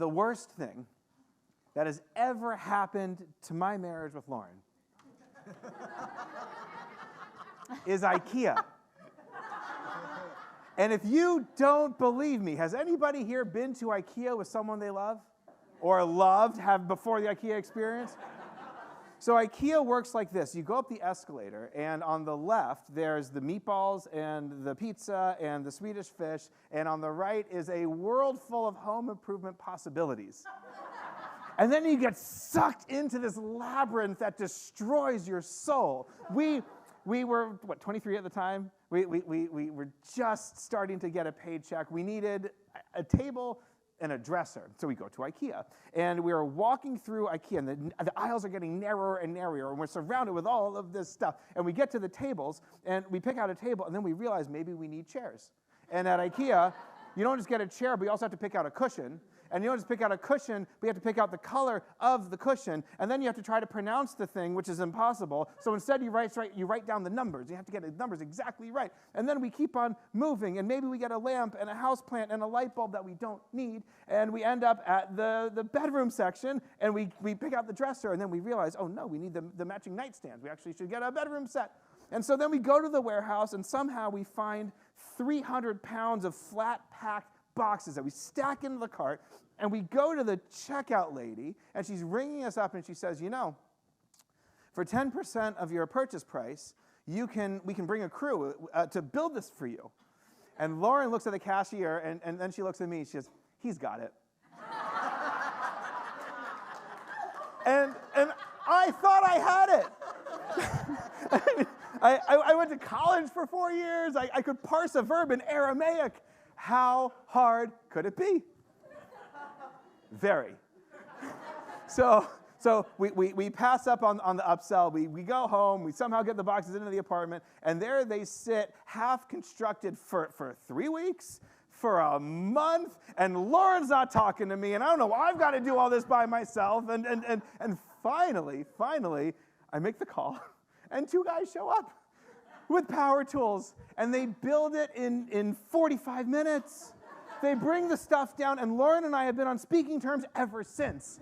the worst thing that has ever happened to my marriage with Lauren is IKEA. And if you don't believe me, has anybody here been to IKEA with someone they love? Or loved, have before the IKEA experience? So IKEA works like this. You go up the escalator, and on the left, there's the meatballs and the pizza and the Swedish fish, and on the right is a world full of home improvement possibilities. And then you get sucked into this labyrinth that destroys your soul. We were, 23 at the time? We were just starting to get a paycheck. We needed a table and a dresser. So we go to IKEA. And we are walking through IKEA, and the aisles are getting narrower and narrower, and we're surrounded with all of this stuff. And we get to the tables, and we pick out a table, and then we realize maybe we need chairs. And at IKEA, you don't just get a chair, but you also have to pick out a cushion. And you don't just pick out a cushion, but you have to pick out the color of the cushion, and then you have to try to pronounce the thing, which is impossible. So instead you write down the numbers. You have to get the numbers exactly right. And then we keep on moving, and maybe we get a lamp and a houseplant and a light bulb that we don't need, and we end up at the bedroom section, and we pick out the dresser, and then we realize, oh no, we need the matching nightstands. We actually should get a bedroom set. And so then we go to the warehouse, and somehow we find 300 pounds of flat-packed boxes that we stack into the cart, and we go to the checkout lady, and she's ringing us up, and she says, you know, for 10% of your purchase price, we can bring a crew to build this for you. And Lauren looks at the cashier, and then she looks at me, she says, he's got it. and I thought I had it. I went to college for 4 years. I could parse a verb in Aramaic. How hard could it be? Very. So we pass up on the upsell. We go home. We somehow get the boxes into the apartment. And there they sit, half constructed for 3 weeks, for a month. And Lauren's not talking to me. And I don't know why I've got to do all this by myself. And finally, I make the call. And 2 guys show up with power tools, and they build it in 45 minutes. They bring the stuff down, and Lauren and I have been on speaking terms ever since.